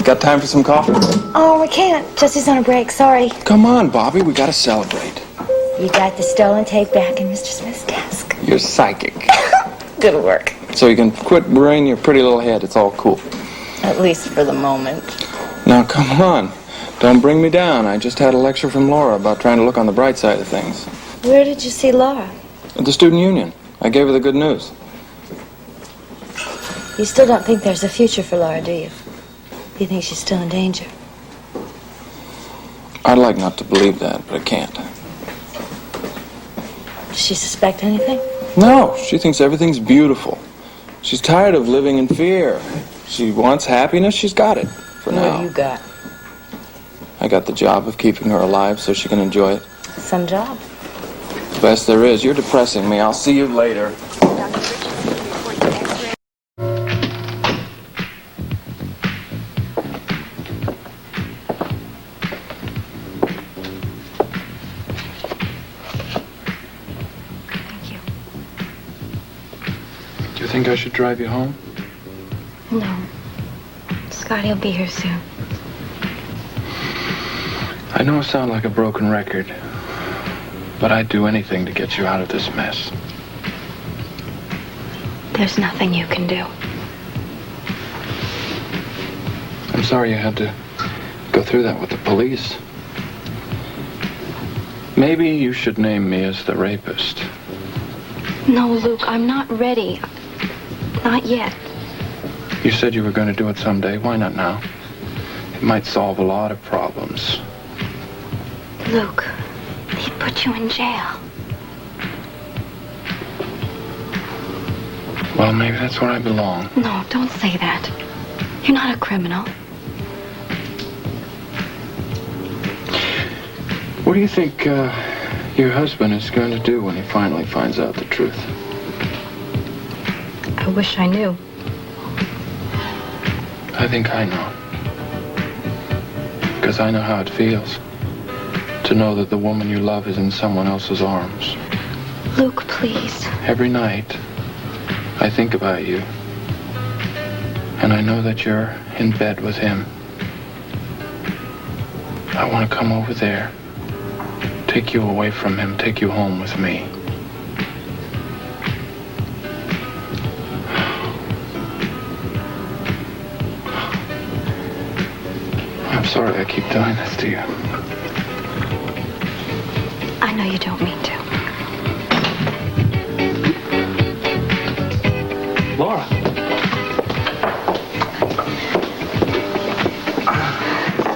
Got time for some coffee? Oh, I can't. Jesse's on a break. Sorry. Come on, Bobby. We gotta celebrate. You got the stolen tape back in Mr. Smith's desk. You're psychic. Good work. So you can quit worrying your pretty little head. It's all cool. At least for the moment. Now, come on. Don't bring me down. I just had a lecture from Laura about trying to look on the bright side of things. Where did you see Laura? At the student union. I gave her the good news. You still don't think there's a future for Laura, do you? You think she's still in danger? I'd like not to believe that, but I can't. Does she suspect anything? No, she thinks everything's beautiful. She's tired of living in fear. She wants happiness. She's got it for now. What have you got? I got the job of keeping her alive so she can enjoy it. Some job. The best there is. You're depressing me. I'll see you later. Thank you. Do you think I should drive you home? No. Scotty will be here soon. I know I sound like a broken record, but I'd do anything to get you out of this mess. There's nothing you can do. I'm sorry you had to go through that with the police. Maybe you should name me as the rapist. No, Luke, I'm not ready. Not yet. You said you were going to do it someday. Why not now? It might solve a lot of problems. Luke, he'd put you in jail. Well, maybe that's where I belong. No, don't say that. You're not a criminal. What do you think your husband is going to do when he finally finds out the truth? I wish I knew. I think I know. Because I know how it feels to know that the woman you love is in someone else's arms. Luke, please. Every night, I think about you. And I know that you're in bed with him. I want to come over there, take you away from him, take you home with me. I'm sorry I keep doing this to you. I know you don't mean to. Laura.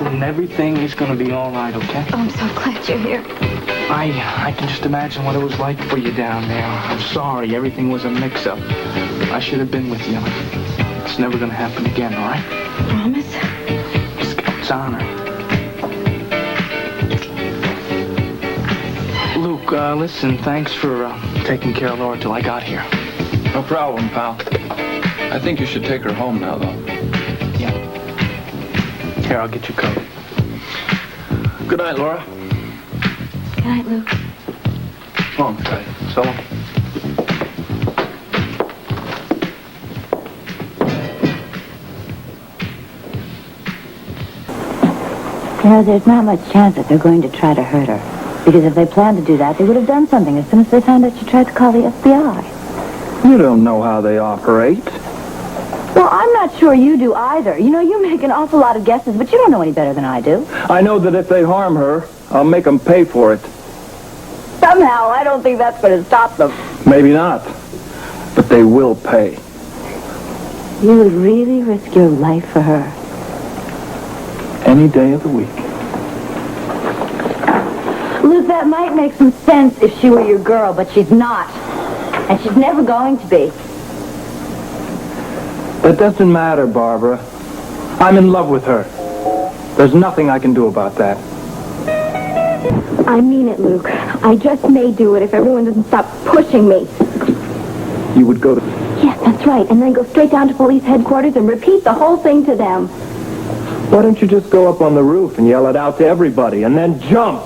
And everything is going to be all right, okay? Oh, I'm so glad you're here. I can just imagine what it was like for you down there. I'm sorry. Everything was a mix-up. I should have been with you. It's never going to happen again, all right? Promise? It's honor. Luke, listen, thanks for taking care of Laura till I got here. No problem, pal. I think you should take her home now, though. Yeah. Here, I'll get you covered. Good night, Laura. Good night, Luke. Come on, Scotty. So long. You know, there's not much chance that they're going to try to hurt her. Because if they planned to do that, they would have done something as soon as they found out she tried to call the FBI. You don't know how they operate. Well, I'm not sure you do either. You know, you make an awful lot of guesses, but you don't know any better than I do. I know that if they harm her, I'll make them pay for it. Somehow, I don't think that's going to stop them. Maybe not, but they will pay. You would really risk your life for her? Any day of the week. Luke, that might make some sense if she were your girl, but she's not. And she's never going to be. That doesn't matter, Barbara. I'm in love with her. There's nothing I can do about that. I mean it, Luke. I just may do it if everyone doesn't stop pushing me. You would go to... Yes, that's right. And then go straight down to police headquarters and repeat the whole thing to them. Why don't you just go up on the roof and yell it out to everybody and then jump?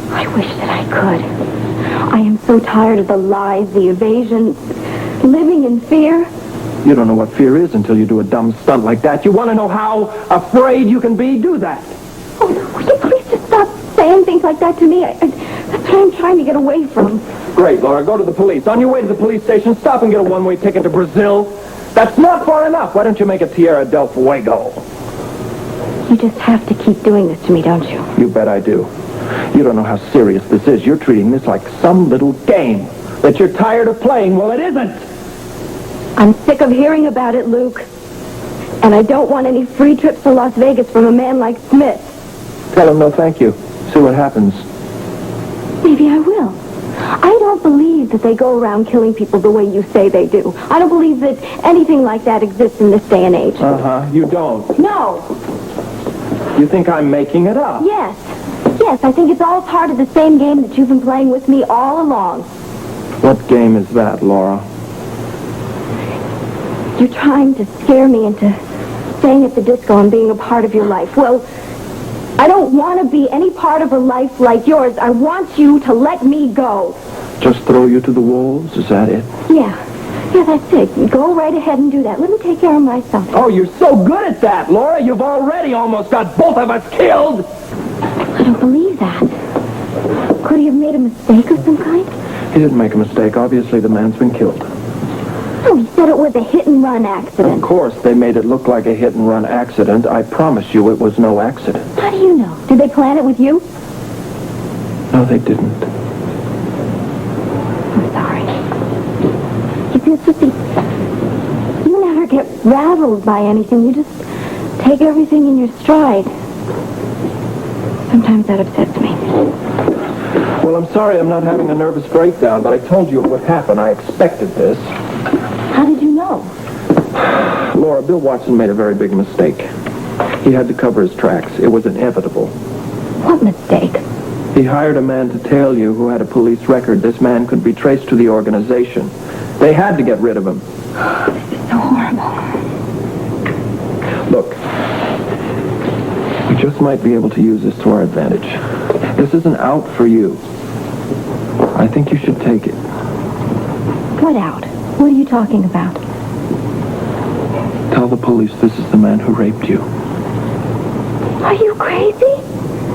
I wish that I could. I am so tired of the lies, the evasions, living in fear. You don't know what fear is until you do a dumb stunt like that. You want to know how afraid you can be? Do that. Oh, no, will you please just stop saying things like that to me? That's what I'm trying to get away from. Great, Laura. Go to the police. On your way to the police station, stop and get a one-way ticket to Brazil. That's not far enough. Why don't you make it Tierra del Fuego? You just have to keep doing this to me, don't you? You bet I do. You don't know how serious this is. You're treating this like some little game that you're tired of playing. Well, it isn't. I'm sick of hearing about it, Luke. And I don't want any free trips to Las Vegas from a man like Smith. Tell him no thank you. See what happens. Maybe I will. I don't believe that they go around killing people the way you say they do. I don't believe that anything like that exists in this day and age. Uh-huh. You don't. No. You think I'm making it up? Yes. Yes, I think it's all part of the same game that you've been playing with me all along. What game is that, Laura? You're trying to scare me into staying at the disco and being a part of your life. Well, I don't want to be any part of a life like yours. I want you to let me go. Just throw you to the wolves? Is that it? Yeah. Yeah, that's it. Go right ahead and do that. Let me take care of myself. Oh, you're so good at that, Laura. You've already almost got both of us killed. I don't believe that. Could he have made a mistake of some kind? He didn't make a mistake. Obviously, the man's been killed. Oh, he said it was a hit-and-run accident. Of course, they made it look like a hit-and-run accident. I promise you it was no accident. How do you know? Did they plan it with you? No, they didn't. I'm sorry. You see, you never get rattled by anything. You just take everything in your stride. Sometimes that upsets me. Well, I'm sorry I'm not having a nervous breakdown, but I told you it would happen. I expected this. How did you know? Laura, Bill Watson made a very big mistake. He had to cover his tracks. It was inevitable. What mistake? He hired a man to tail you who had a police record. This man could be traced to the organization. They had to get rid of him. This is so horrible. Look, we just might be able to use this to our advantage. This isn't out for you. I think you should take it. What out? What are you talking about? Tell the police this is the man who raped you. Are you crazy?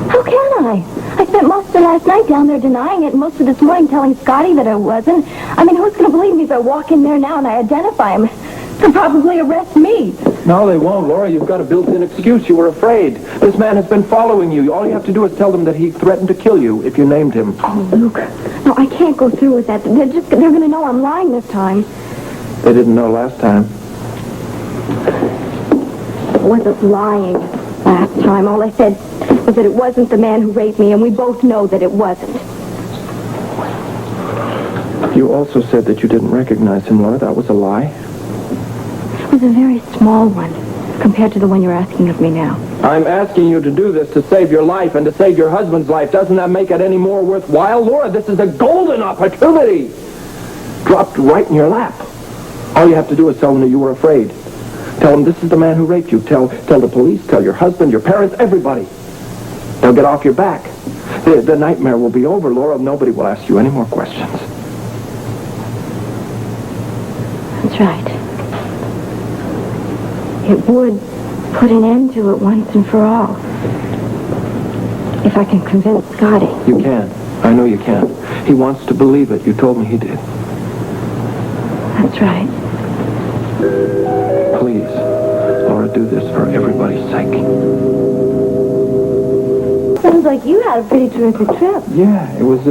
How can I? I spent most of last night down there denying it, and most of this morning telling Scotty that I wasn't. I mean, who's going to believe me if I walk in there now and I identify him? They'll probably arrest me. No, they won't, Laura. You've got a built-in excuse. You were afraid. This man has been following you. All you have to do is tell them that he threatened to kill you if you named him. Oh, Luke. No, I can't go through with that. They're going to know I'm lying this time. They didn't know last time. I wasn't lying last time. All I said was that it wasn't the man who raped me, and we both know that it wasn't. You also said that you didn't recognize him, Laura. That was a lie. It was a very small one compared to the one you're asking of me now. I'm asking you to do this to save your life and to save your husband's life. Doesn't that make it any more worthwhile? Laura, this is a golden opportunity. Dropped right in your lap. All you have to do is tell them that you were afraid. Tell them this is the man who raped you. Tell the police, tell your husband, your parents, everybody. They'll get off your back. The nightmare will be over, Laura. Nobody will ask you any more questions. That's right. It would put an end to it once and for all. If I can convince Scotty. You can. I know you can. He wants to believe it. You told me he did. That's right. Please, Laura, do this for everybody's sake. Sounds like you had a pretty terrific trip. Yeah, it was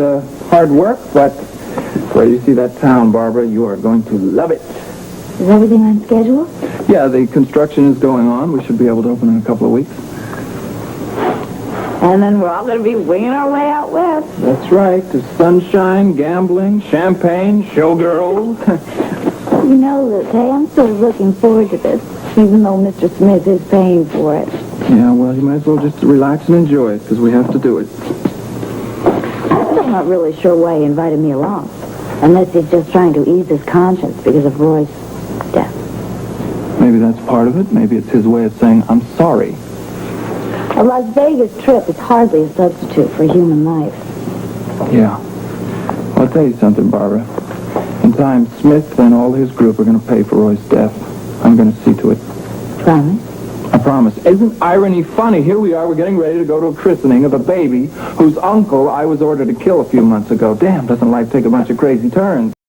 hard work, but where you see that town, Barbara, you are going to love it. Is everything on schedule? Yeah, the construction is going on. We should be able to open in a couple of weeks. And then we're all going to be winging our way out west. That's right. The sunshine, gambling, champagne, showgirls. You know, Luke, hey, I'm sort of looking forward to this, even though Mr. Smith is paying for it. Yeah, well, you might as well just relax and enjoy it, because we have to do it. I'm still not really sure why he invited me along, unless he's just trying to ease his conscience because of Roy's death. Maybe that's part of it. Maybe it's his way of saying, I'm sorry. A Las Vegas trip is hardly a substitute for human life. Yeah. I'll tell you something, Barbara. In Meantime, Smith and all his group are going to pay for Roy's death. I'm going to see to it. Promise? I promise. Isn't irony funny? Here we are, we're getting ready to go to a christening of a baby whose uncle I was ordered to kill a few months ago. Damn, doesn't life take a bunch of crazy turns?